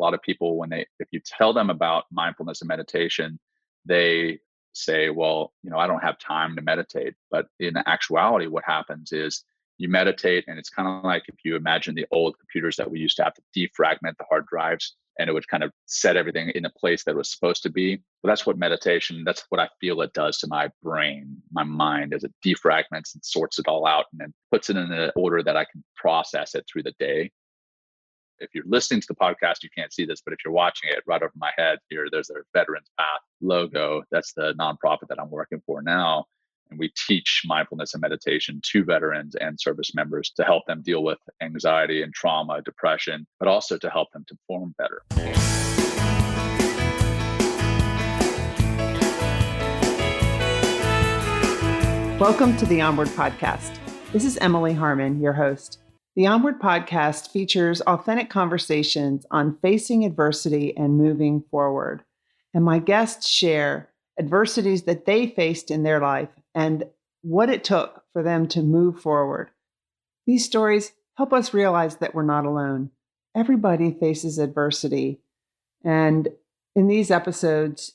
lot of people, if you tell them about mindfulness and meditation, they say, well, I don't have time to meditate. But in actuality, what happens is you meditate, and it's kind of like if you imagine the old computers that we used to have to defragment the hard drives, and it would kind of set everything in a place that it was supposed to be. But that's what that's what I feel it does to my brain, my mind, as it defragments and sorts it all out and then puts it in an order that I can process it through the day. If you're listening to the podcast, you can't see this, but if you're watching it right over my head here, there's a Veterans Path logo. That's the nonprofit that I'm working for now. And we teach mindfulness and meditation to veterans and service members to help them deal with anxiety and trauma, depression, but also to help them to perform better. Welcome to the Onward Podcast. This is Emily Harmon, your host. The Onward Podcast features authentic conversations on facing adversity and moving forward. And my guests share adversities that they faced in their life and what it took for them to move forward. These stories help us realize that we're not alone. Everybody faces adversity. And in these episodes,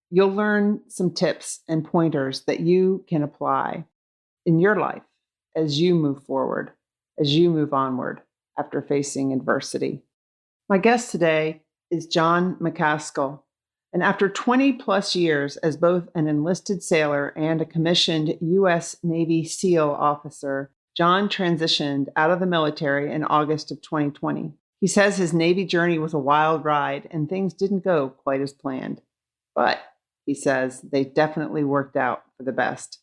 you'll learn some tips and pointers that you can apply in your life as you move forward, as you move onward after facing adversity. My guest today is Jon Macaskill. And after 20 plus years as both an enlisted sailor and a commissioned U.S. Navy SEAL officer, Jon transitioned out of the military in August of 2020. He says his Navy journey was a wild ride and things didn't go quite as planned. But, he says, they definitely worked out for the best.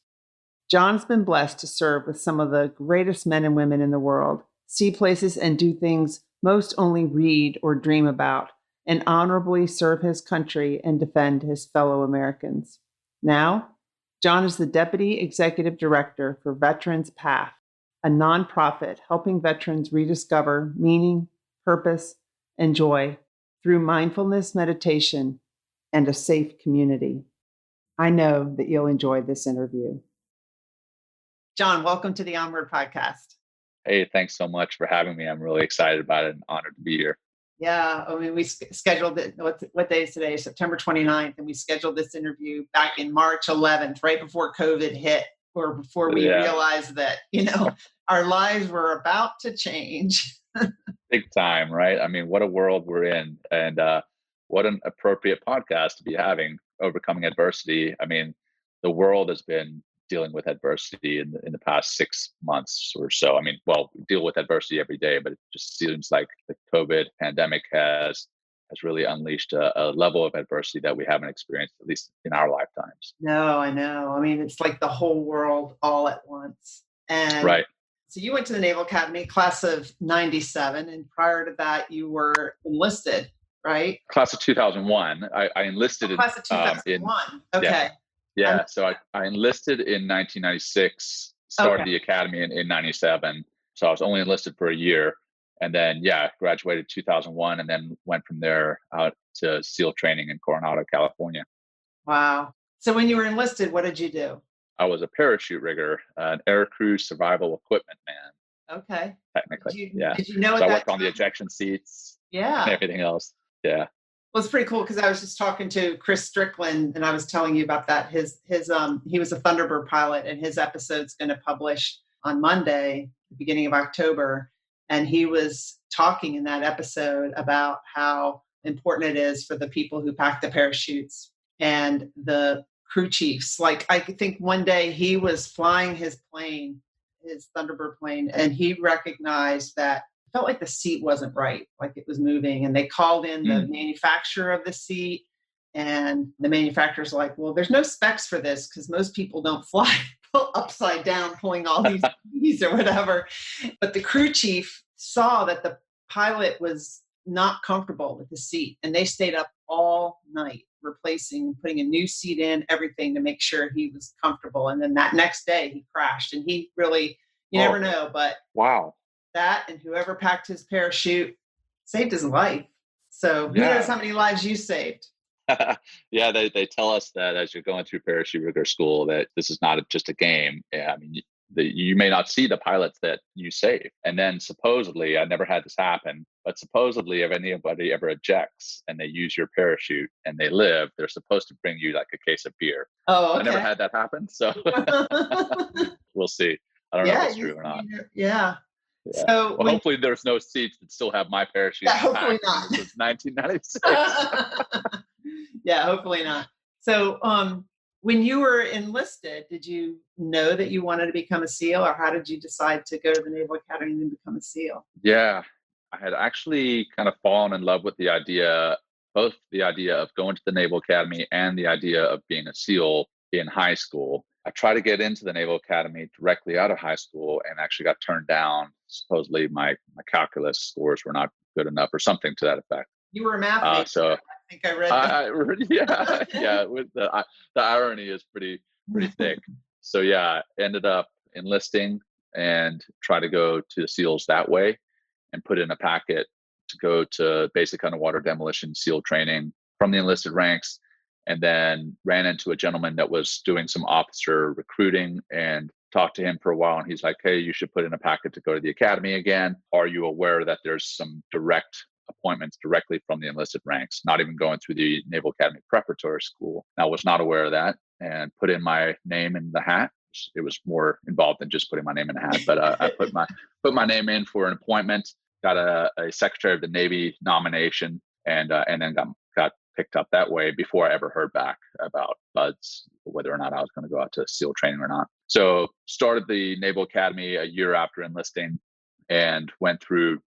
Jon's been blessed to serve with some of the greatest men and women in the world, see places and do things most only read or dream about, and honorably serve his country and defend his fellow Americans. Now, Jon is the Deputy Executive Director for Veterans Path, a nonprofit helping veterans rediscover meaning, purpose, and joy through mindfulness meditation and a safe community. I know that you'll enjoy this interview. Jon, welcome to the Onward Podcast. Hey, thanks so much for having me. I'm really excited about it and honored to be here. Yeah, I mean, we scheduled it. What day is today? September 29th. And we scheduled this interview back in March 11th, right before COVID hit, or before we realized that, our lives were about to change. Big time, right? I mean, what a world we're in. And what an appropriate podcast to be having, overcoming adversity. I mean, the world has been dealing with adversity in the past 6 months or so. I mean, we deal with adversity every day, but it just seems like the COVID pandemic has really unleashed a level of adversity that we haven't experienced, at least in our lifetimes. No, I know. I mean, it's like the whole world all at once. And right. So you went to the Naval Academy, class of 97, and prior to that, you were enlisted, right? Class of 2001. I enlisted class of 2001. Okay. Yeah, so I enlisted in 1996, started the academy in 97. So I was only enlisted for a year. And then, graduated 2001 and then went from there out to SEAL training in Coronado, California. Wow. So when you were enlisted, what did you do? I was a parachute rigger, an aircrew survival equipment man. Okay. Technically, Did you know so I worked on the ejection seats and everything else. Yeah. Well, it's pretty cool because I was just talking to Chris Stricklin and I was telling you about that. He was a Thunderbird pilot and his episode's going to publish on Monday, the beginning of October. And he was talking in that episode about how important it is for the people who pack the parachutes and the crew chiefs. Like, I think one day he was flying his plane, his Thunderbird plane, and he recognized that felt like the seat wasn't right, like it was moving. And they called in the manufacturer of the seat, and the manufacturer's like, well, there's no specs for this because most people don't fly upside down pulling all these keys or whatever. But the crew chief saw that the pilot was not comfortable with the seat, and they stayed up all night replacing, putting a new seat in, everything to make sure he was comfortable. And then that next day he crashed, and he really, never know, but wow. That and whoever packed his parachute saved his life. So who knows how many lives you saved? Yeah, they tell us that as you're going through parachute rigger school that this is not just a game. Yeah, I mean, you may not see the pilots that you save. And then supposedly, I never had this happen, but supposedly if anybody ever ejects and they use your parachute and they live, they're supposed to bring you like a case of beer. Oh, okay. I never had that happen. So we'll see. I don't know if it's true or not. Yeah. Yeah. So well, hopefully there's no seats that still have my parachute. Yeah, hopefully not. This is 1996. Yeah, hopefully not. So when you were enlisted, did you know that you wanted to become a SEAL, or how did you decide to go to the Naval Academy and become a SEAL? Yeah, I had actually kind of fallen in love with the idea, both the idea of going to the Naval Academy and the idea of being a SEAL in high school. I tried to get into the Naval Academy directly out of high school and actually got turned down. Supposedly my calculus scores were not good enough or something to that effect. You were a math major. So I think I read that. yeah. With the irony is pretty thick. So yeah, ended up enlisting and try to go to the SEALs that way, and put in a packet to go to basic underwater demolition SEAL training from the enlisted ranks. And then ran into a gentleman that was doing some officer recruiting and talked to him for a while. And he's like, hey, you should put in a packet to go to the academy again. Are you aware that there's some direct appointments directly from the enlisted ranks, not even going through the Naval Academy preparatory school? I was not aware of that and put in my name in the hat. It was more involved than just putting my name in the hat, but I put my name in for an appointment, got a Secretary of the Navy nomination, and then got picked up that way before I ever heard back about buds, whether or not I was going to go out to SEAL training or not. So started the Naval Academy a year after enlisting and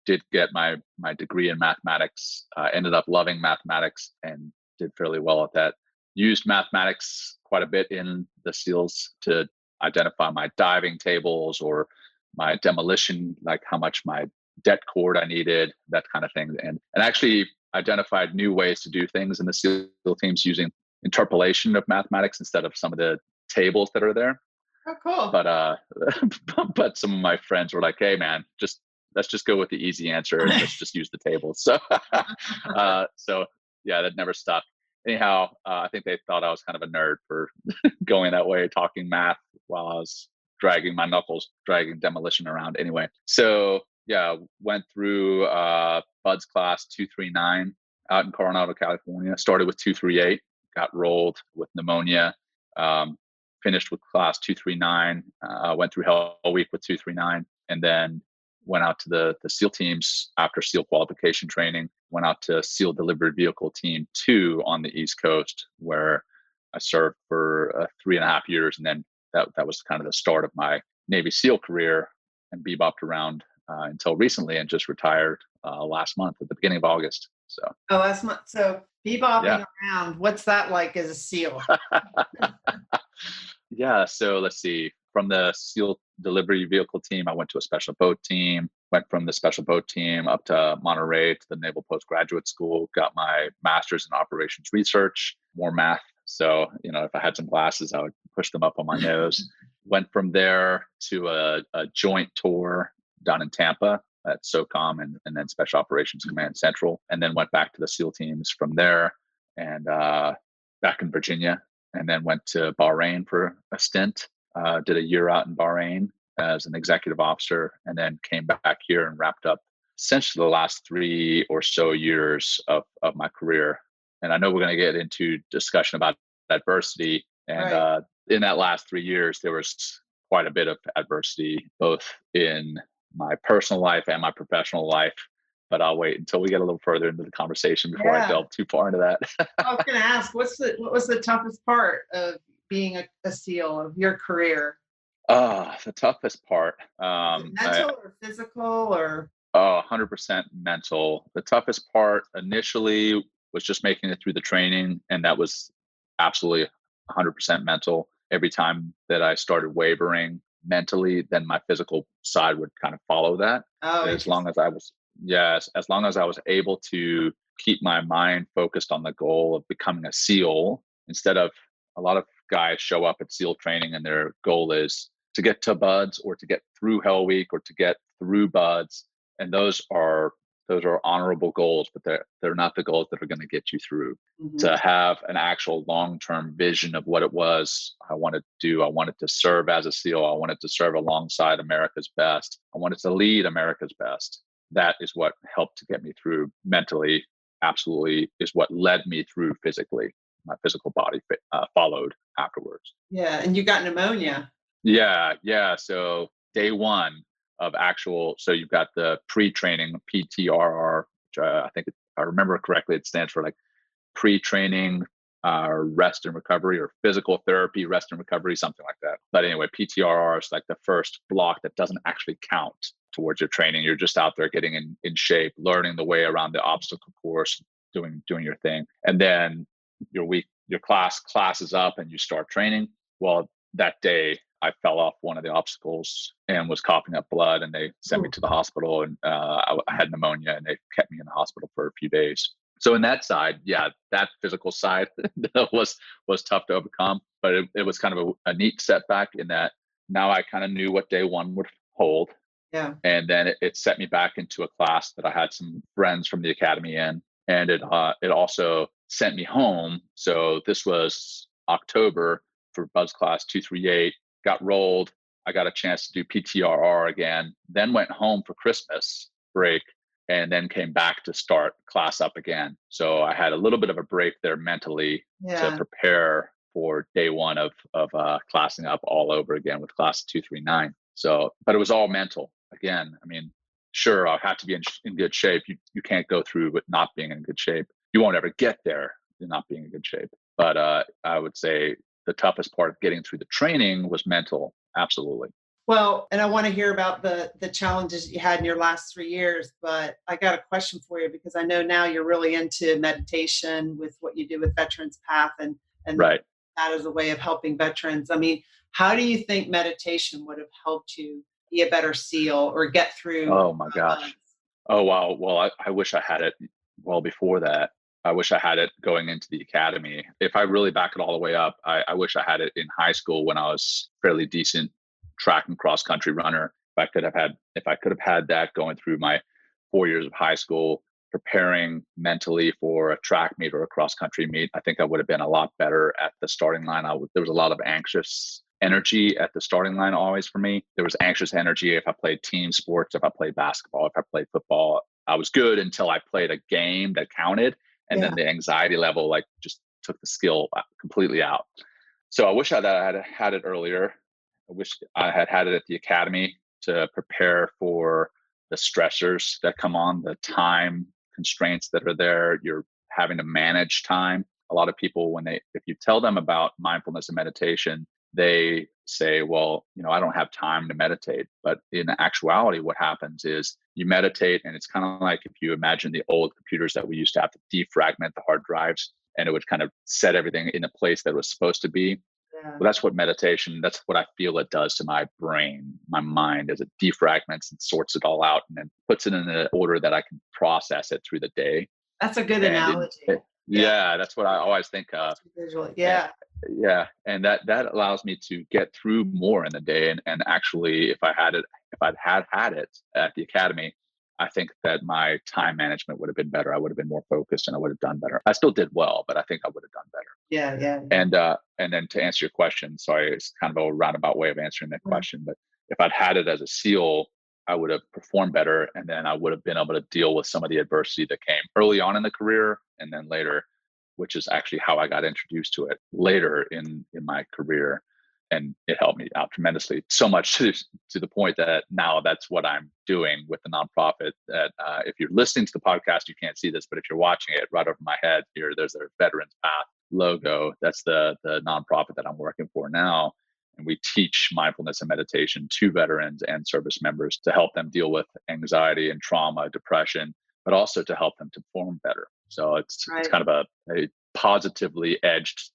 did get my degree in mathematics, ended up loving mathematics and did fairly well at that. Used mathematics quite a bit in the SEALs to identify my diving tables or my demolition, like how much my det cord I needed, that kind of thing. And actually identified new ways to do things in the SEAL teams using interpolation of mathematics instead of some of the tables that are there. Oh, cool. But some of my friends were like, hey man, let's just go with the easy answer and let's just use the tables. So so yeah, that never stuck. Anyhow, I think they thought I was kind of a nerd for going that way, talking math while I was dragging my knuckles, dragging demolition around anyway. So yeah, went through Bud's class 239 out in Coronado, California. Started with 238, got rolled with pneumonia, finished with class 239, went through Hell Week with 239, and then went out to the SEAL teams after SEAL qualification training, went out to SEAL Delivery Vehicle Team 2 on the East Coast, where I served for 3.5 years. And then that was kind of the start of my Navy SEAL career, and bebopped around until recently, and just retired last month at the beginning of August. So last month. So bebopping around, what's that like as a SEAL? Yeah. So let's see. From the SEAL Delivery Vehicle Team, I went to a special boat team, went from the special boat team up to Monterey to the Naval Postgraduate School, got my master's in operations research, more math. So, if I had some glasses, I would push them up on my nose. Went from there to a joint tour down in Tampa at SOCOM and then Special Operations Command Central, and then went back to the SEAL teams from there, and back in Virginia, and then went to Bahrain for a stint. Did a year out in Bahrain as an executive officer, and then came back here and wrapped up essentially the last 3 or so years of my career. And I know we're going to get into discussion about adversity. And Right. In that last 3 years, there was quite a bit of adversity, both in my personal life and my professional life. But I'll wait until we get a little further into the conversation before I delve too far into that. I was going to ask, what was the toughest part of being a SEAL of your career? The toughest part. Mental or physical or? 100% mental. The toughest part initially was just making it through the training, and that was absolutely 100% mental. Every time that I started wavering mentally, then my physical side would kind of follow that. Oh, as long as I was able to keep my mind focused on the goal of becoming a SEAL, instead of a lot of guys show up at SEAL training and their goal is to get to buds or to get through Hell Week or to get through buds. And those are those are honorable goals, but they're not the goals that are going to get you through. Mm-hmm. To have an actual long-term vision of what it was I wanted to do. I wanted to serve as a SEAL. I wanted to serve alongside America's best. I wanted to lead America's best. That is what helped to get me through mentally. Absolutely is what led me through physically. My physical body followed afterwards. Yeah, and you got pneumonia. Yeah. So day one of actual, so you've got the pre-training PTRR, which I think, if I remember correctly, it stands for like pre-training rest and recovery, or physical therapy, rest and recovery, something like that. But anyway, PTRR is like the first block that doesn't actually count towards your training. You're just out there getting in shape, learning the way around the obstacle course, doing your thing. And then your class is up and you start training. Well, that day I fell off one of the obstacles and was coughing up blood, and they sent me to the hospital, and I had pneumonia, and they kept me in the hospital for a few days. So in that side, yeah, that physical side was tough to overcome, but it was kind of a neat setback in that now I kind of knew what day one would hold. Yeah. And then it set me back into a class that I had some friends from the academy in, and it also sent me home. So this was October for Buzz Class 238, got rolled. I got a chance to do PTRR again, then went home for Christmas break, and then came back to start class up again. So I had a little bit of a break there mentally to prepare for day one of classing up all over again with class 239. So, but it was all mental. Again, I mean, sure, I have to be in good shape. You can't go through with not being in good shape. You won't ever get there in not being in good shape. But I would say the toughest part of getting through the training was mental. Absolutely. Well, and I want to hear about the challenges you had in your last 3 years, but I got a question for you, because I know now you're really into meditation with what you do with Veterans Path and right. That is a way of helping veterans. I mean, how do you think meditation would have helped you be a better SEAL or get through? Oh my gosh. Oh, wow. Well, I wish I had it well before that. I wish I had it going into the academy. If I really back it all the way up, I wish I had it in high school when I was fairly decent track and cross country runner. If I could have had that going through my 4 years of high school, preparing mentally for a track meet or a cross country meet, I think I would have been a lot better at the starting line. There was a lot of anxious energy at the starting line always for me. There was anxious energy if I played team sports, if I played basketball, if I played football. I was good until I played a game that counted. And then the anxiety level just took the skill completely out. So I wish I had it earlier. I wish I had it at the academy to prepare for the stressors that come on, the time constraints that are there. You're having to manage time. A lot of people, if you tell them about mindfulness and meditation, they say, well, I don't have time to meditate. But in actuality, what happens is you meditate, and it's kind of like if you imagine the old computers that we used to have to defragment the hard drives, and it would kind of set everything in a place that it was supposed to be. Well, that's what I feel it does to my brain, my mind, as it defragments and sorts it all out and then puts it in an order that I can process it through the day. That's a good analogy. That's what I always think of. Yeah. And that allows me to get through more in the day. And actually, if I'd had it at the academy, I think that my time management would have been better. I would have been more focused, and I would have done better. I still did well, but I think I would have done better. Yeah. And then to answer your question, sorry, it's kind of a roundabout way of answering that question, but if I'd had it as a SEAL, I would have performed better, and then I would have been able to deal with some of the adversity that came early on in the career and then later, which is actually how I got introduced to it later in my career. And it helped me out tremendously, so much to the point that now that's what I'm doing with the nonprofit. That if you're listening to the podcast, you can't see this, but if you're watching it right over my head here, there's a Veterans Path logo. That's the nonprofit that I'm working for now. And we teach mindfulness and meditation to veterans and service members to help them deal with anxiety and trauma, depression, but also to help them to perform better. So it's kind of a positively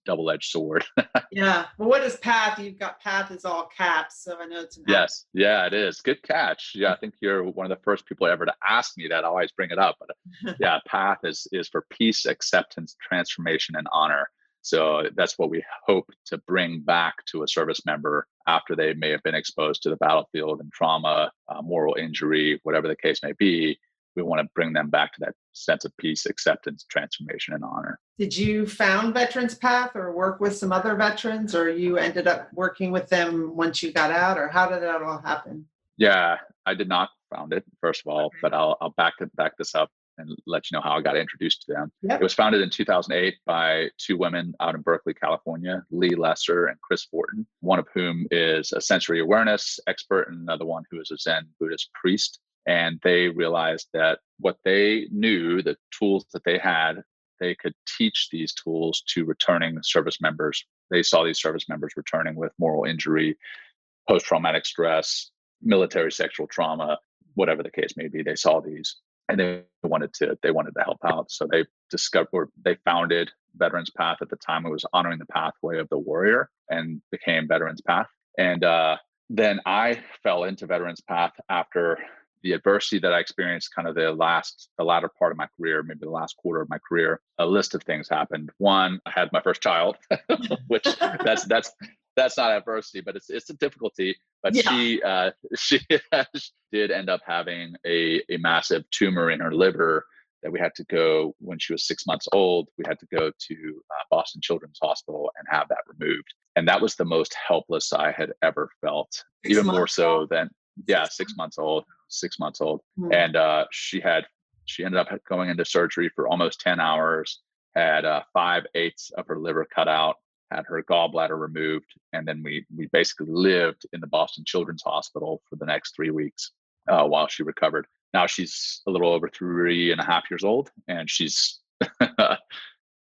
double-edged sword. Yeah. Well, what is PATH? You've got PATH is all caps, so I know it's an yes. Yeah, it is. Good catch. Yeah, I think you're one of the first people ever to ask me that. I always bring it up, but yeah, PATH is for peace, acceptance, transformation, and honor. So that's what we hope to bring back to a service member after they may have been exposed to the battlefield and trauma, moral injury, whatever the case may be. we want to bring them back to that sense of peace, acceptance, transformation, and honor. Did you found Veterans Path or work with some other veterans, or you ended up working with them once you got out, or how did that all happen? Yeah, I did not found it, first of all, but I'll back this up and let you know how I got introduced to them. Yep. It was founded in 2008 by two women out in Berkeley, California, Lee Lesser and Chris Fortin, one of whom is a sensory awareness expert and another one who is a Zen Buddhist priest. And they realized that what they knew, the tools that they had, they could teach these tools to returning service members. They saw these service members returning with moral injury, post-traumatic stress, military sexual trauma, whatever the case may be. They saw these and they wanted to help out. So they founded Veterans Path. At the time, it was honoring the pathway of the warrior, and became Veterans Path. And then I fell into Veterans Path after the adversity that I experienced, kind of the latter part of my career, maybe the last quarter of my career. A list of things happened. One, I had my first child, which that's not adversity, but it's a difficulty. But yeah. she did end up having a massive tumor in her liver that we had to go, when she was 6 months old, we had to go to Boston Children's Hospital and have that removed. And that was the most helpless I had ever felt, even more so than, 6 months old. Mm-hmm. And she ended up going into surgery for almost 10 hours, had 5/8 of her liver cut out, had her gallbladder removed. And then we basically lived in the Boston Children's Hospital for the next 3 weeks while she recovered. Now she's a little over 3.5 years old, and she's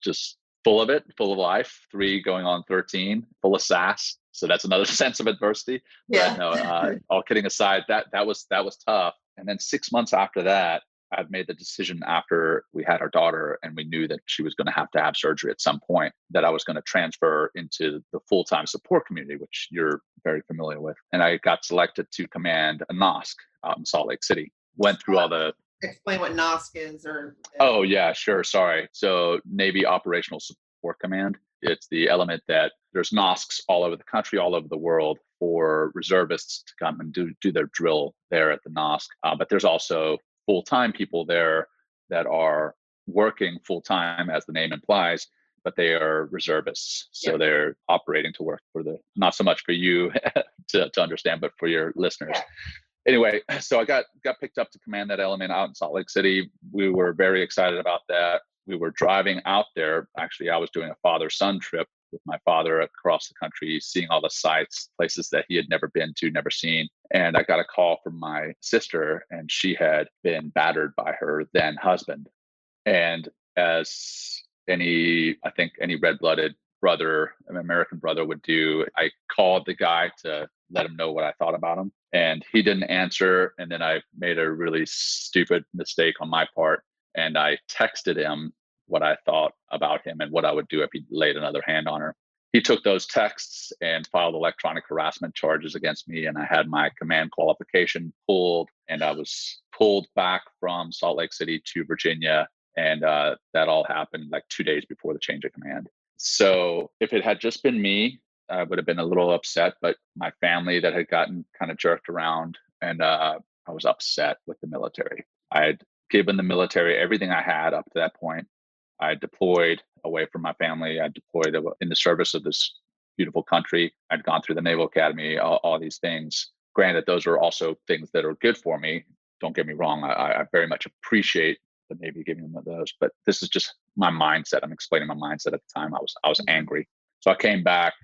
just full of it, full of life, 3 going on 13, full of sass. So that's another sense of adversity. Yeah. But no, all kidding aside, that was tough. And then 6 months after that, I'd made the decision, after we had our daughter and we knew that she was going to have surgery at some point, that I was going to transfer into the full-time support community, which you're very familiar with. And I got selected to command a NOSC out in Salt Lake City. Went through all the... Explain what NOSC is, or... Oh, yeah, sure. Sorry. So Navy Operational Support Command. It's the element that there's NOSCs all over the country, all over the world, for reservists to come and do their drill there at the NOSC. But there's also full-time people there that are working full-time, as the name implies, but they are reservists. So they're operating to work for not so much for you to understand, but for your listeners. Yeah. Anyway, so I got picked up to command that element out in Salt Lake City. We were very excited about that. We were driving out there. Actually, I was doing a father-son trip with my father across the country, seeing all the sites, places that he had never been to, never seen. And I got a call from my sister, and she had been battered by her then husband. And as any red-blooded brother, an American brother would do, I called the guy to let him know what I thought about him. And he didn't answer. And then I made a really stupid mistake on my part. And I texted him what I thought about him and what I would do if he laid another hand on her. He took those texts and filed electronic harassment charges against me. And I had my command qualification pulled, and I was pulled back from Salt Lake City to Virginia. And that all happened like 2 days before the change of command. So if it had just been me, I would have been a little upset, but my family that had gotten kind of jerked around, and I was upset with the military. I had given the military everything I had up to that point. I deployed away from my family. I deployed in the service of this beautiful country. I'd gone through the Naval Academy, all these things. Granted, those are also things that are good for me. Don't get me wrong. I very much appreciate the Navy giving me those, but this is just my mindset. I'm explaining my mindset at the time. I was angry. So I came back,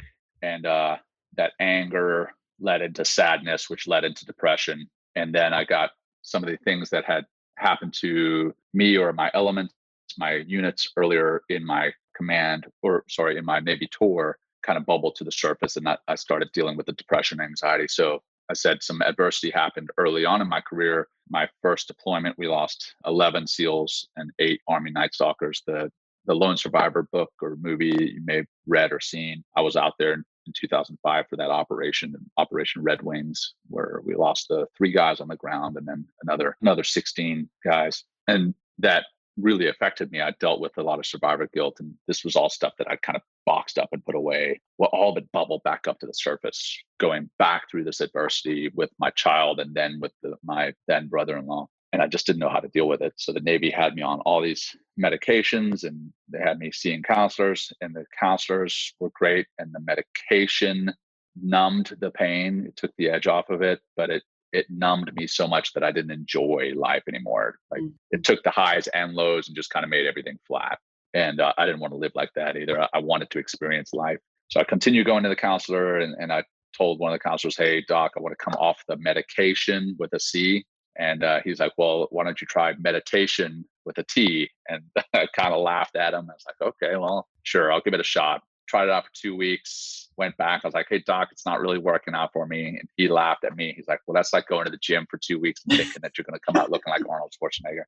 and that anger led into sadness, which led into depression. And then I got some of the things that had happened to me or my elements, my units earlier in my in my Navy tour, kind of bubbled to the surface, and I started dealing with the depression, anxiety. So I said some adversity happened early on in my career. My first deployment, we lost 11 SEALs and 8 Army Night Stalkers. The Lone Survivor book or movie you may have read or seen, I was out there in 2005 for that operation, Operation Red Wings, where we lost the 3 guys on the ground and then another 16 guys. And that really affected me. I dealt with a lot of survivor guilt, and this was all stuff that I kind of boxed up and put away. Well, all of it bubbled back up to the surface, going back through this adversity with my child and then with my then brother-in-law. and I just didn't know how to deal with it. So the Navy had me on all these medications, and they had me seeing counselors, and the counselors were great. And the medication numbed the pain. It took the edge off of it, but it numbed me so much that I didn't enjoy life anymore. Like it took the highs and lows and just kind of made everything flat. And I didn't want to live like that either. I wanted to experience life. So I continued going to the counselor, and I told one of the counselors, "Hey, doc, I want to come off the medication with a C." And he's like, "Well, why don't you try meditation with a T?" And I kind of laughed at him. I was like, "Okay, well, sure, I'll give it a shot." Tried it out for 2 weeks, went back. I was like, "Hey, doc, it's not really working out for me." And he laughed at me. He's like, "Well, that's like going to the gym for 2 weeks and thinking that you're going to come out looking like Arnold Schwarzenegger."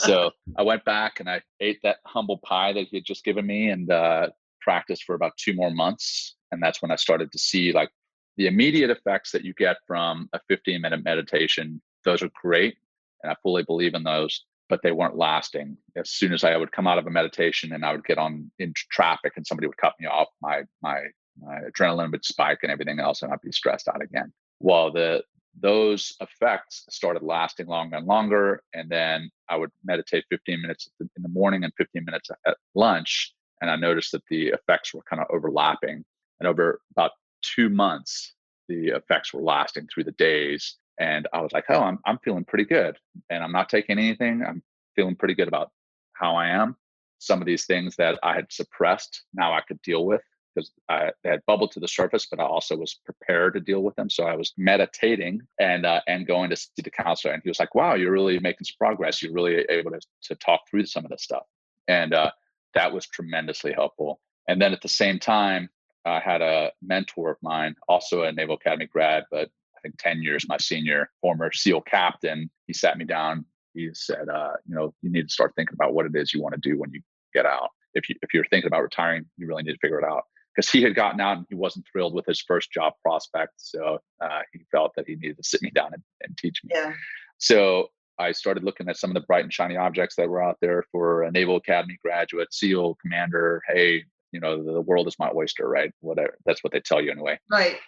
So I went back and I ate that humble pie that he had just given me, and practiced for about 2 more months. And that's when I started to see like the immediate effects that you get from a 15-minute meditation. Those are great, and I fully believe in those, but they weren't lasting. As soon as I would come out of a meditation and I would get on into traffic and somebody would cut me off, my adrenaline would spike and everything else, and I'd be stressed out again. Well, those effects started lasting longer and longer, and then I would meditate 15 minutes in the morning and 15 minutes at lunch, and I noticed that the effects were kind of overlapping. And over about 2 months, the effects were lasting through the days. And I was like, "Oh, I'm feeling pretty good, and I'm not taking anything. I'm feeling pretty good about how I am." Some of these things that I had suppressed, now I could deal with, because they had bubbled to the surface, but I also was prepared to deal with them. So I was meditating and going to see the counselor, and he was like, "Wow, you're really making some progress. You're really able to talk through some of this stuff," and that was tremendously helpful. And then at the same time, I had a mentor of mine, also a Naval Academy grad, but I think 10 years my senior, former SEAL captain. He sat me down. He said, "You need to start thinking about what it is you want to do when you get out. If you're thinking about retiring, you really need to figure it out." Because he had gotten out and he wasn't thrilled with his first job prospect. So he felt that he needed to sit me down and teach me. Yeah. So I started looking at some of the bright and shiny objects that were out there for a Naval Academy graduate, SEAL commander. Hey, the world is my oyster, right? Whatever. That's what they tell you anyway. Right.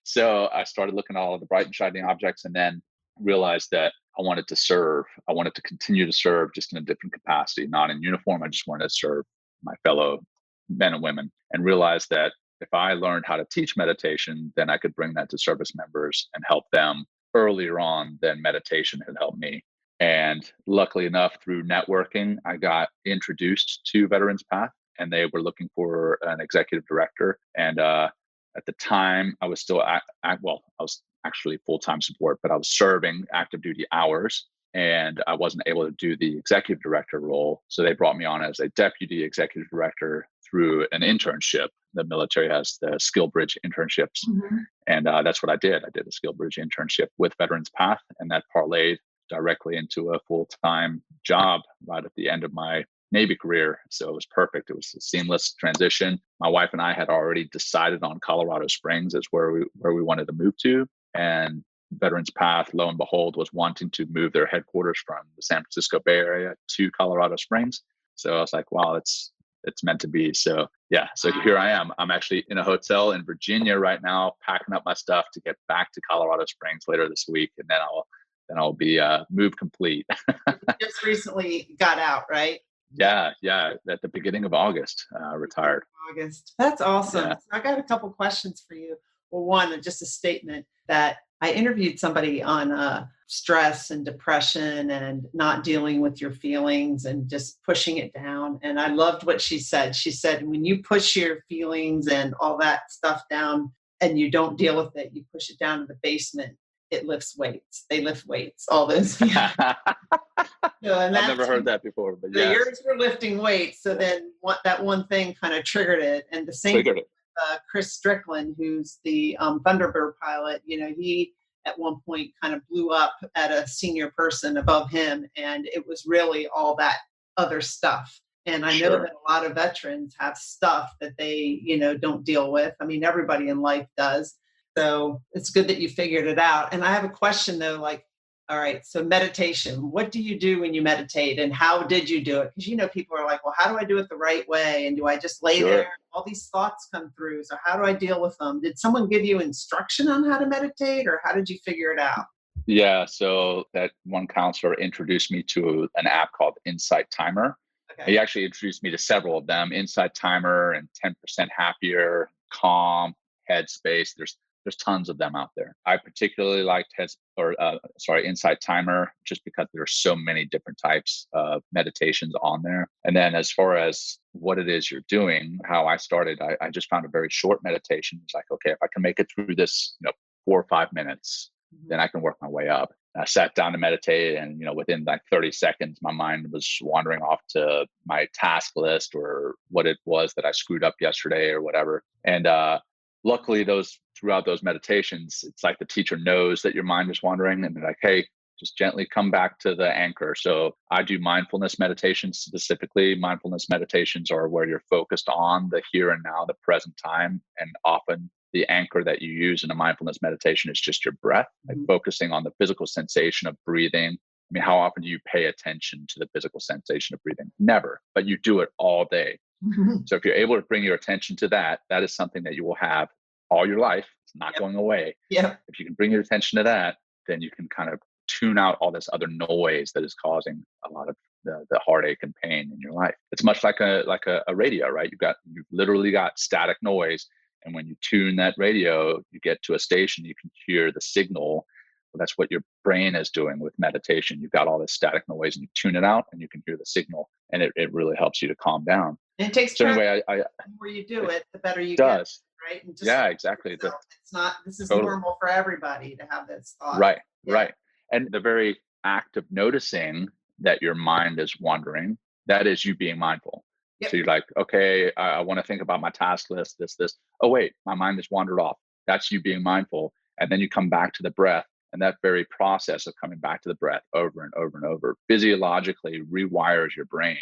So I started looking at all of the bright and shiny objects, and then realized that I wanted to serve. I wanted to continue to serve, just in a different capacity, not in uniform. I just wanted to serve my fellow men and women, and realized that if I learned how to teach meditation, then I could bring that to service members and help them earlier on than meditation had helped me. And luckily enough, through networking, I got introduced to Veterans Path, and they were looking for an executive director. And at the time, I was still I was actually full-time support, but I was serving active duty hours, and I wasn't able to do the executive director role. So they brought me on as a deputy executive director through an internship. The military has the Skill Bridge internships. Mm-hmm. And that's what I did. I did a Skill Bridge internship with Veterans Path, and that parlayed directly into a full-time job right at the end of my Navy career. So it was perfect. It was a seamless transition. My wife and I had already decided on Colorado Springs as where we wanted to move to. And Veterans Path, lo and behold, was wanting to move their headquarters from the San Francisco Bay Area to Colorado Springs. So I was like, wow, it's meant to be. So yeah, so here I am. I'm actually in a hotel in Virginia right now, packing up my stuff to get back to Colorado Springs later this week, and then I'll be move complete. Just recently got out, right? Yeah, at the beginning of August, retired. August. That's awesome. Yeah. So I got a couple questions for you. Well, one, just a statement that I interviewed somebody on stress and depression and not dealing with your feelings and just pushing it down. And I loved what she said. She said, when you push your feelings and all that stuff down and you don't deal with it, you push it down to the basement, it lifts weights. They lift weights, all those feelings. I've never heard that before, but yeah. Yours were lifting weights. So then that one thing kind of triggered it. And the same thing with Chris Stricklin, who's the Thunderbird pilot, he at one point kind of blew up at a senior person above him. And it was really all that other stuff. And I know that a lot of veterans have stuff that they, don't deal with. I mean, everybody in life does. So it's good that you figured it out. And I have a question though, like, all right, so meditation, what do you do when you meditate and how did you do it? Because, people are like, well, how do I do it the right way? And do I just lay there? All these thoughts come through. So how do I deal with them? Did someone give you instruction on how to meditate or how did you figure it out? Yeah. So that one counselor introduced me to an app called Insight Timer. Okay. He actually introduced me to several of them: Insight Timer and 10% Happier, Calm, Headspace. There's tons of them out there. I particularly liked Insight Timer, just because there are so many different types of meditations on there. And then as far as what it is you're doing, how I started, I just found a very short meditation. It's like, okay, if I can make it through this, 4 or 5 minutes, then I can work my way up. I sat down to meditate, and within like 30 seconds, my mind was wandering off to my task list or what it was that I screwed up yesterday or whatever. And luckily, throughout those meditations, it's like the teacher knows that your mind is wandering, and they're like, "Hey, just gently come back to the anchor." So I do mindfulness meditations specifically. Mindfulness meditations are where you're focused on the here and now, the present time, and often the anchor that you use in a mindfulness meditation is just your breath, like focusing on the physical sensation of breathing. I mean, how often do you pay attention to the physical sensation of breathing? Never, but you do it all day. So if you're able to bring your attention to that, that is something that you will have all your life. It's not going away. Yeah. If you can bring your attention to that, then you can kind of tune out all this other noise that is causing a lot of the heartache and pain in your life. It's much like a radio, right? You've literally got static noise. And when you tune that radio, you get to a station, you can hear the signal. Well, that's what your brain is doing with meditation. You've got all this static noise and you tune it out and you can hear the signal. And it really helps you to calm down. And it takes So practice. anyway, The more you do it, the better you does. get, right? And just Yeah, exactly. it's not, this is Totally. normal for everybody to have this thought. Right, Yeah. right. And the very act of noticing that your mind is wandering, that is you being mindful. Yep. So you're like, okay, I want to think about my task list, this. Oh, wait, my mind has wandered off. That's you being mindful. And then you come back to the breath. And that very process of coming back to the breath over and over and over physiologically rewires your brain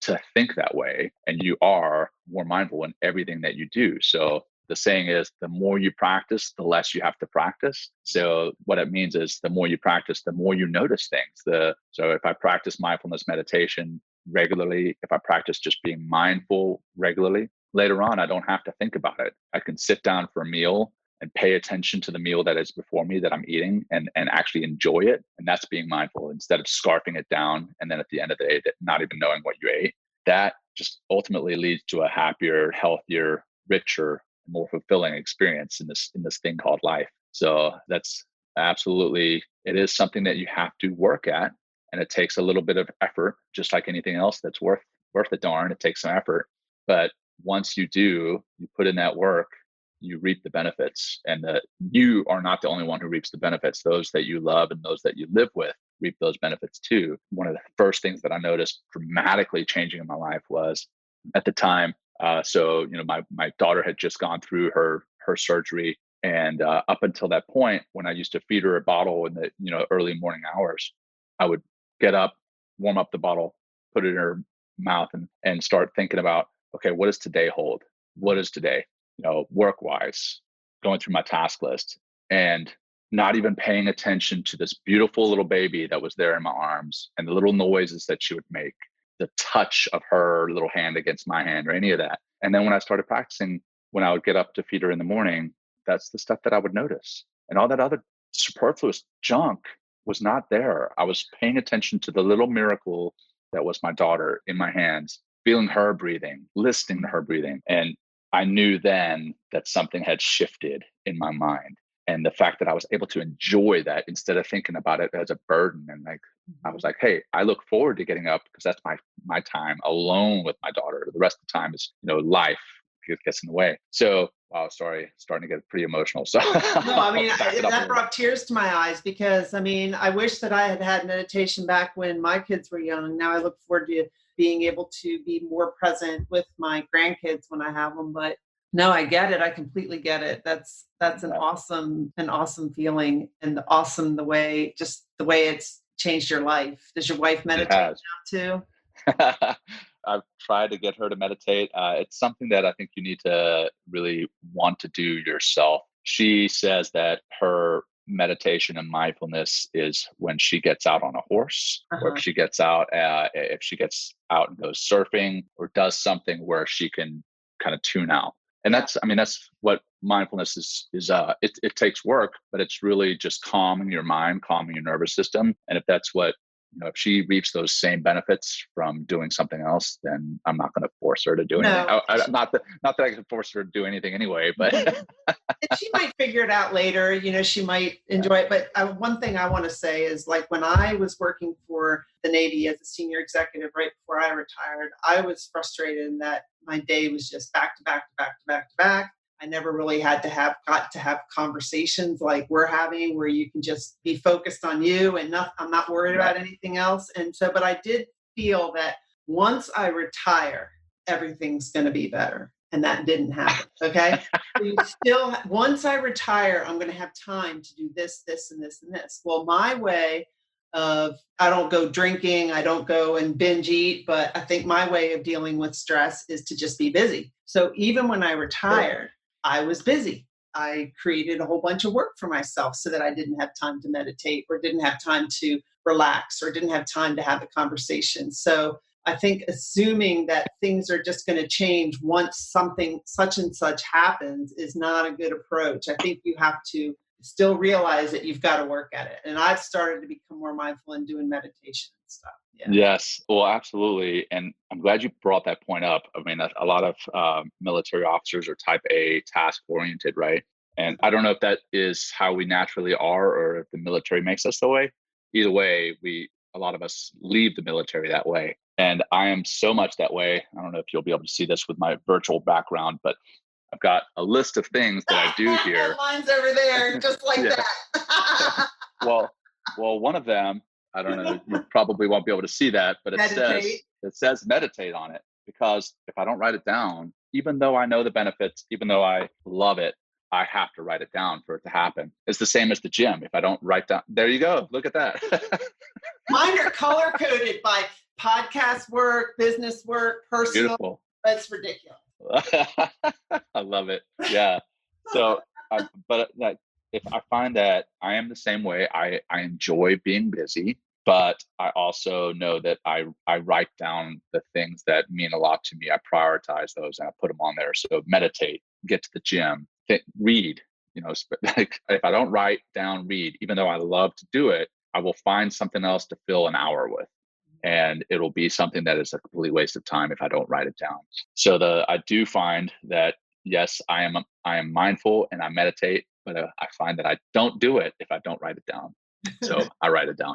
to think that way. And you are more mindful in everything that you do. So the saying is, the more you practice, the less you have to practice. So what it means is the more you practice, the more you notice things. So if I practice mindfulness meditation regularly, if I practice just being mindful regularly, later on, I don't have to think about it. I can sit down for a meal and pay attention to the meal that is before me that I'm eating and actually enjoy it. And that's being mindful instead of scarfing it down. And then at the end of the day, not even knowing what you ate. That just ultimately leads to a happier, healthier, richer, more fulfilling experience in this thing called life. So that's absolutely, it is something that you have to work at, and it takes a little bit of effort, just like anything else that's worth the darn. It takes some effort, but once you do, you put in that work, you reap the benefits, and that you are not the only one who reaps the benefits. Those that you love and those that you live with reap those benefits too. One of the first things that I noticed dramatically changing in my life was at the time. My daughter had just gone through her surgery, and up until that point, when I used to feed her a bottle in the early morning hours, I would get up, warm up the bottle, put it in her mouth, and start thinking about, okay, what does today hold? What is today? Work wise, going through my task list, and not even paying attention to this beautiful little baby that was there in my arms and the little noises that she would make, the touch of her little hand against my hand or any of that. And then when I started practicing, when I would get up to feed her in the morning, that's the stuff that I would notice. And all that other superfluous junk was not there. I was paying attention to the little miracle that was my daughter in my hands, feeling her breathing, listening to her breathing. And I knew then that something had shifted in my mind. And the fact that I was able to enjoy that instead of thinking about it as a burden. And I was like, hey, I look forward to getting up because that's my time alone with my daughter. The rest of the time is, life gets in the way. So, wow, sorry, starting to get pretty emotional. So no, I mean, that brought tears to my eyes because, I mean, I wish that I had meditation back when my kids were young. Now I look forward to being able to be more present with my grandkids when I have them. But no, I get it. I completely get it. That's an awesome feeling, and awesome the way it's changed your life. Does your wife meditate now too? I've tried to get her to meditate. It's something that I think you need to really want to do yourself. She says that her meditation and mindfulness is when she gets out on a horse, or if she gets out and goes surfing or does something where she can kind of tune out. And that's what mindfulness is. It takes work, but it's really just calming your mind, calming your nervous system. And if that's what, if she reaps those same benefits from doing something else, then I'm not going to force her to do anything. No, Not that I can force her to do anything anyway, but and she might figure it out later. She might enjoy it. But one thing I want to say is, like, when I was working for the Navy as a senior executive right before I retired, I was frustrated in that my day was just back to back to back to back to back. I never really got to have conversations like we're having, where you can just be focused on you and I'm not worried about anything else. And so, but I did feel that once I retire, everything's going to be better. And that didn't happen. Okay. Once I retire, I'm going to have time to do this, this, and this, and this. Well, my way of, I don't go drinking, I don't go and binge eat, but I think my way of dealing with stress is to just be busy. So even when I retired, I was busy. I created a whole bunch of work for myself so that I didn't have time to meditate, or didn't have time to relax, or didn't have time to have a conversation. So I think assuming that things are just going to change once something such and such happens is not a good approach. I think you have to still realize that you've got to work at it. And I've started to become more mindful in doing meditation and stuff. Yeah. Yes, well, absolutely. And I'm glad you brought that point up. I mean, a lot of military officers are type A, task oriented, right? And I don't know if that is how we naturally are, or if the military makes us that way. Either way, a lot of us leave the military that way. And I am so much that way. I don't know if you'll be able to see this with my virtual background, but I've got a list of things that I do here. Mine's over there, just like that. well, one of them, I don't know, you probably won't be able to see that, but it says meditate on it. Because if I don't write it down, even though I know the benefits, even though I love it, I have to write it down for it to happen. It's the same as the gym. If I don't write down, there you go. Look at that. Mine are color coded by podcast work, business work, personal. Beautiful. That's ridiculous. I love it. Yeah. So, if I find that I am the same way, I enjoy being busy, but I also know that I write down the things that mean a lot to me. I prioritize those and I put them on there. So meditate, get to the gym, read. If I don't write down, read, even though I love to do it, I will find something else to fill an hour with. And it'll be something that is a complete waste of time if I don't write it down. So I do find that, yes, I am mindful and I meditate, but I find that I don't do it if I don't write it down. So I write it down.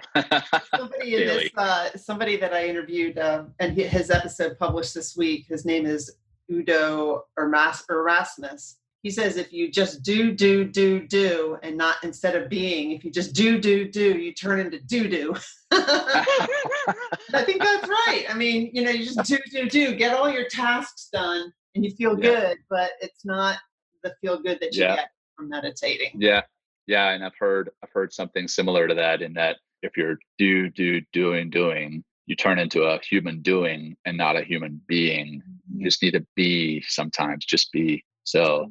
Somebody that I interviewed, and his episode published this week, his name is Udo Erasmus. He says, if you just do, and not instead of being, if you just do, you turn into do. I think that's right. I mean, you just do, get all your tasks done and you feel good, but it's not the feel good that you get from meditating. Yeah. Yeah. And I've heard something similar to that, in that if you're doing, you turn into a human doing and not a human being. You just need to be sometimes, just be. So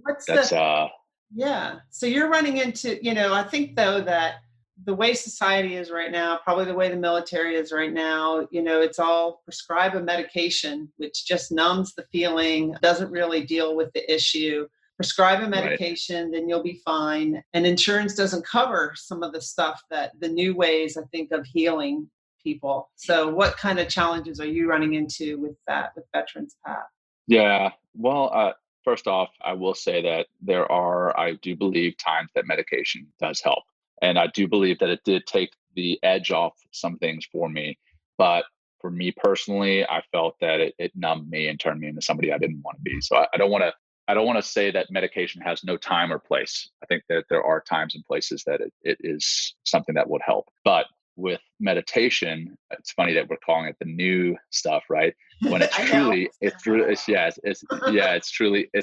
So you're running into, I think though that the way society is right now, probably the way the military is right now, it's all prescribe a medication, which just numbs the feeling, doesn't really deal with the issue. Prescribe a medication, then you'll be fine. And insurance doesn't cover some of the stuff that the new ways, I think, of healing people. So what kind of challenges are you running into with that, with Veterans Path? Yeah, well, first off, I will say that I do believe, times that medication does help. And I do believe that it did take the edge off some things for me. But for me personally, I felt that it numbed me and turned me into somebody I didn't want to be. So I don't want to say that medication has no time or place. I think that there are times and places that it is something that would help. But with meditation, it's funny that we're calling it the new stuff, right? When it's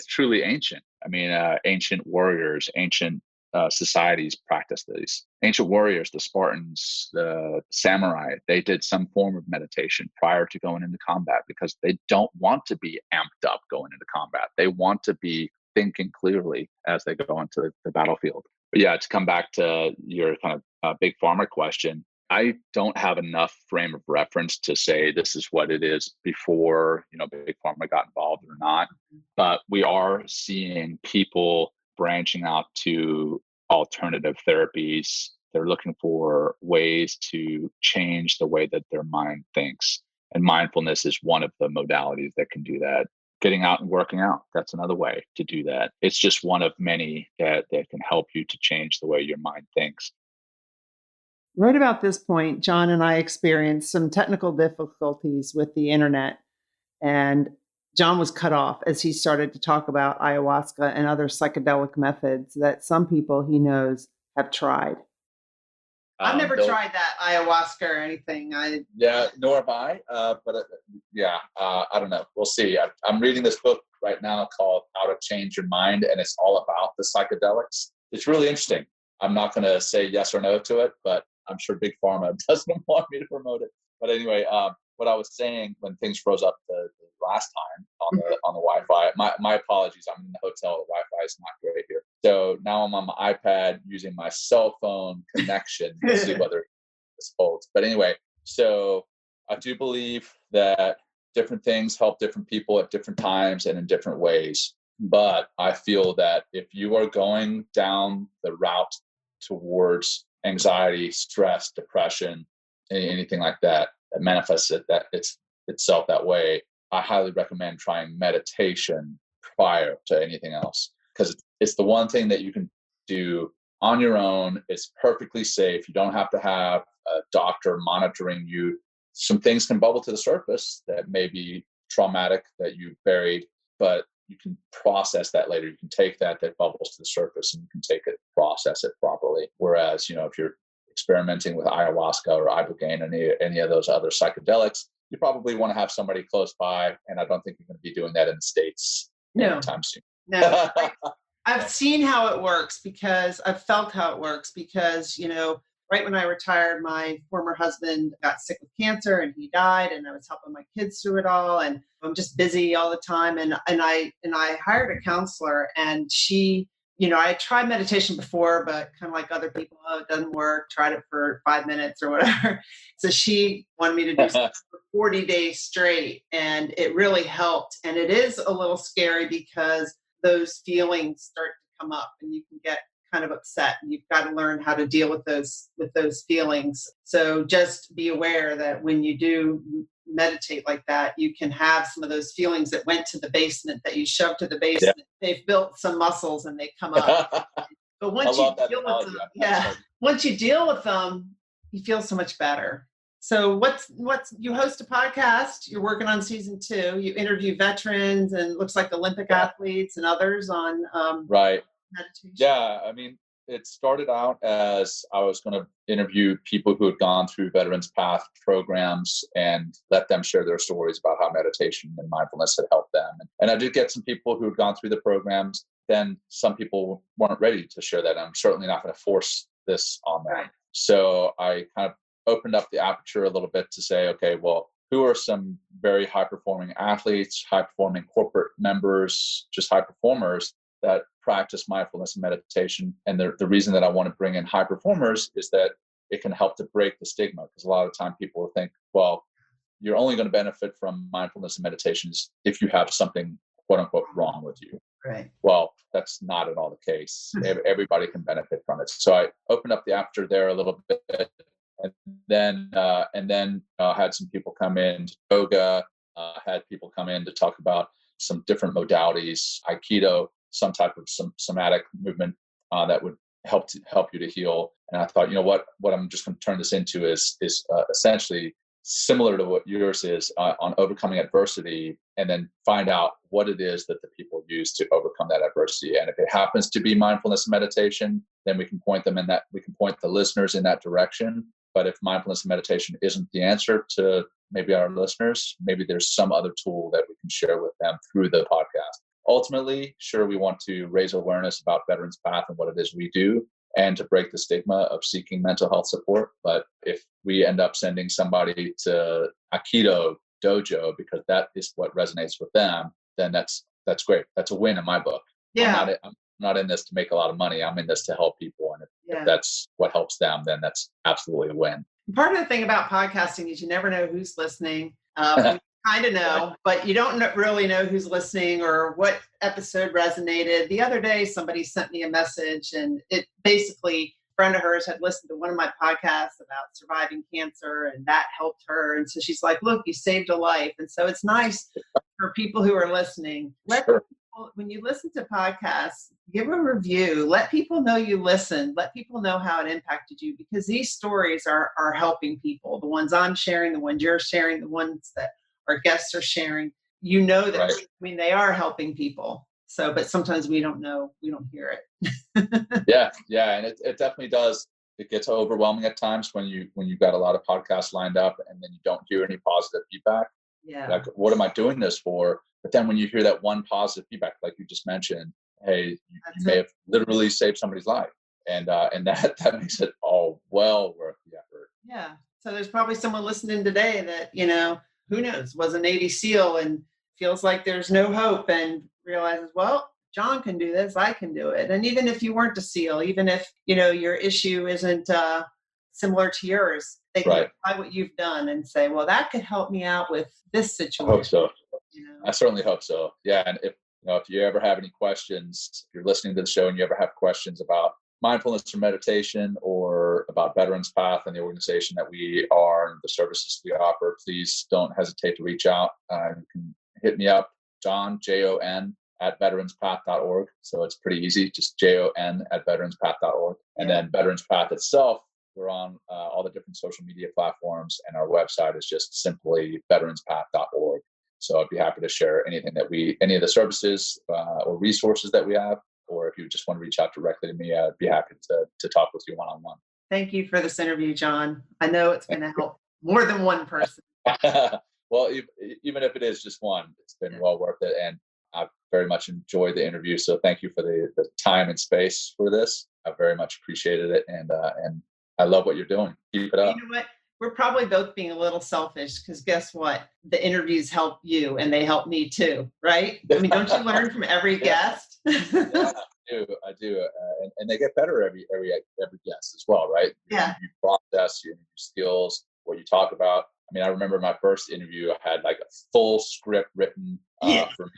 truly ancient. I mean, ancient warriors, ancient societies practice these. Ancient warriors, the Spartans, the samurai, they did some form of meditation prior to going into combat, because they don't want to be amped up going into combat. They want to be thinking clearly as they go into the battlefield. But yeah, to come back to your kind of big pharma question, I don't have enough frame of reference to say this is what it is before, big pharma got involved or not. But we are seeing people branching out to alternative therapies. They're looking for ways to change the way that their mind thinks. And mindfulness is one of the modalities that can do that. Getting out and working out, that's another way to do that. It's just one of many that can help you to change the way your mind thinks. Right about this point, Jon and I experienced some technical difficulties with the internet, and Jon was cut off as he started to talk about ayahuasca and other psychedelic methods that some people he knows have tried. I've never tried that ayahuasca or anything. Yeah, nor have I. I don't know. We'll see. I'm reading this book right now called How to Change Your Mind, and it's all about the psychedelics. It's really interesting. I'm not going to say yes or no to it, but I'm sure Big Pharma doesn't want me to promote it. But anyway, what I was saying when things froze up the last time on the Wi-Fi, my apologies. I'm in the hotel. The Wi-Fi is not great here. So now I'm on my iPad using my cell phone connection to see whether this holds. But anyway, so I do believe that different things help different people at different times and in different ways. But I feel that if you are going down the route towards anxiety, stress, depression, anything like that manifests itself that way, I highly recommend trying meditation prior to anything else, because it's the one thing that you can do on your own. It's perfectly safe. You don't have to have a doctor monitoring you. Some things can bubble to the surface that may be traumatic that you buried, but you can process that later. You can take that bubbles to the surface and you can take it, process it properly. Whereas, if you're experimenting with ayahuasca or ibogaine, any of those other psychedelics, you probably want to have somebody close by. And I don't think you're going to be doing that in the States anytime soon. No. I've seen how it works because I've felt how it works because, right when I retired, my former husband got sick with cancer and he died, and I was helping my kids through it all. And I'm just busy all the time. And I hired a counselor, and she, I tried meditation before, but kind of like other people, it doesn't work. Tried it for 5 minutes or whatever. So she wanted me to do something for 40 days straight, and it really helped. And it is a little scary because those feelings start to come up and you can get kind of upset, and you've got to learn how to deal with those feelings. So just be aware that when you do meditate like that, you can have some of those feelings that went to the basement, that you shoved to the basement. Yeah. They've built some muscles and they come up. But once you deal with them, you feel so much better. So you host a podcast, you're working on season 2, you interview veterans and looks like Olympic athletes and others on right. meditation. Yeah. I mean, it started out as I was going to interview people who had gone through Veterans Path programs and let them share their stories about how meditation and mindfulness had helped them. And I did get some people who had gone through the programs. Then some people weren't ready to share that. I'm certainly not going to force this on them. Right. So I kind of opened up the aperture a little bit to say, okay, well, who are some very high-performing athletes, high-performing corporate members, just high performers that practice mindfulness and meditation? And the reason that I want to bring in high performers is that it can help to break the stigma, because a lot of time people think, well, you're only going to benefit from mindfulness and meditations if you have something quote unquote wrong with you. Right. Well, that's not at all the case. Everybody can benefit from it. So I opened up the aperture there a little bit, and then had some people come in to yoga, had people come in to talk about some different modalities, Aikido, some type of somatic movement that would help you to heal. And I thought, what I'm just going to turn this into is essentially similar to what yours is on overcoming adversity, and then find out what it is that the people use to overcome that adversity. And if it happens to be mindfulness and meditation, then we can point the listeners in that direction. But if mindfulness and meditation isn't the answer to maybe our listeners, maybe there's some other tool that we can share with them through the podcast. Ultimately, sure, we want to raise awareness about Veterans Path and what it is we do, and to break the stigma of seeking mental health support. But if we end up sending somebody to Aikido dojo because that is what resonates with them, then that's great. That's a win in my book. Yeah. I'm not in this to make a lot of money. I'm in this to help people. And if that's what helps them, then that's absolutely a win. Part of the thing about podcasting is you never know who's listening. kind of know, but you don't really know who's listening or what episode resonated. The other day, somebody sent me a message, and it basically, a friend of hers had listened to one of my podcasts about surviving cancer, and that helped her. And so she's like, look, you saved a life. And so it's nice for people who are listening. When you listen to podcasts, give a review. Let people know you listened. Let people know how it impacted you, because these stories are helping people. The ones I'm sharing, the ones you're sharing, the ones that our guests are sharing. You know that, Right. I mean, they are helping people. So, but sometimes we don't know, we don't hear it. Yeah. And it definitely does. It gets overwhelming at times when you've got a lot of podcasts lined up and then you don't hear any positive feedback. Yeah. Like, what am I doing this for? But then when you hear that one positive feedback, like you just mentioned, hey, you may have literally saved somebody's life. And that makes it all well worth the effort. Yeah. So there's probably someone listening today that, who knows, was a Navy SEAL and feels like there's no hope and realizes, well, Jon can do this, I can do it. And even if you weren't a SEAL, even if, your issue isn't similar to yours, they can apply what you've done and say, well, that could help me out with this situation. I hope so. I certainly hope so. Yeah. And if you ever have any questions, if you're listening to the show and you ever have questions about mindfulness or meditation or about Veterans Path and the organization that we are and the services we offer, please don't hesitate to reach out. You can hit me up, Jon, Jon, at veteranspath.org. So it's pretty easy, just Jon at veteranspath.org. And then Veterans Path itself, we're on all the different social media platforms, and our website is just simply veteranspath.org. So I'd be happy to share any of the services or resources that we have, or if you just want to reach out directly to me, I'd be happy to talk with you one-on-one. Thank you for this interview, Jon. I know it's going to help more than one person. Well, even if it is just one, it's been well worth it. And I've very much enjoyed the interview. So thank you for the time and space for this. I very much appreciated it. And I love what you're doing. Keep it up. You know what? We're probably both being a little selfish, because guess what? The interviews help you and they help me too, right? I mean, don't you learn from every guest? Yeah, I do. And they get better every guest as well, right? Yeah. You process your skills, what you talk about. I mean, I remember my first interview, I had like a full script written for me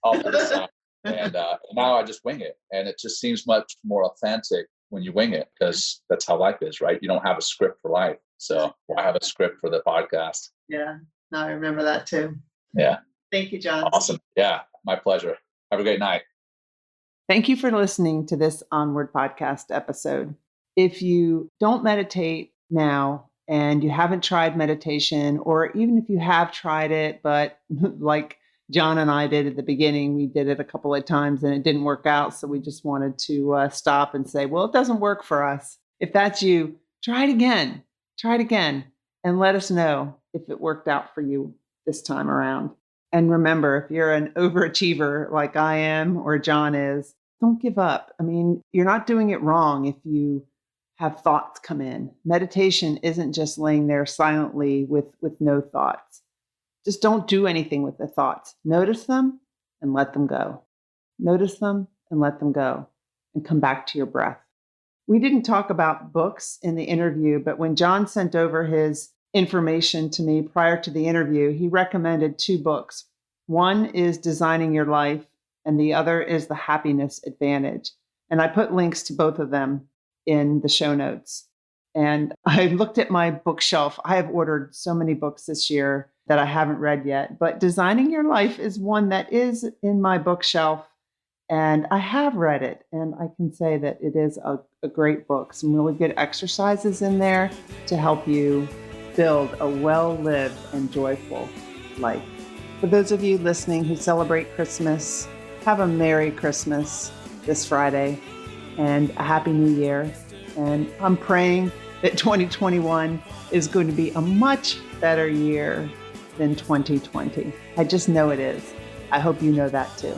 off to the side. And now I just wing it. And it just seems much more authentic when you wing it, because that's how life is, right? You don't have a script for life. So I have a script for the podcast. Yeah. No, I remember that too. Yeah. Thank you, Jon. Awesome. Yeah. My pleasure. Have a great night. Thank you for listening to this Onward Podcast episode. If you don't meditate now and you haven't tried meditation, or even if you have tried it, but like Jon and I did at the beginning, we did it a couple of times and it didn't work out. So we just wanted to stop and say, well, it doesn't work for us. If that's you, try it again. Try it again and let us know if it worked out for you this time around. And remember, if you're an overachiever like I am or Jon is, don't give up. I mean, you're not doing it wrong if you have thoughts come in. Meditation isn't just laying there silently with no thoughts. Just don't do anything with the thoughts. Notice them and let them go. Notice them and let them go, and come back to your breath. We didn't talk about books in the interview, but when Jon sent over his information to me prior to the interview, he recommended 2 books. One is Designing Your Life, and the other is The Happiness Advantage. And I put links to both of them in the show notes. And I looked at my bookshelf. I have ordered so many books this year that I haven't read yet, but Designing Your Life is one that is in my bookshelf. And I have read it, and I can say that it is a great book. Some really good exercises in there to help you build a well-lived and joyful life. For those of you listening who celebrate Christmas, have a Merry Christmas this Friday and a Happy New Year. And I'm praying that 2021 is going to be a much better year than 2020. I just know it is. I hope you know that too.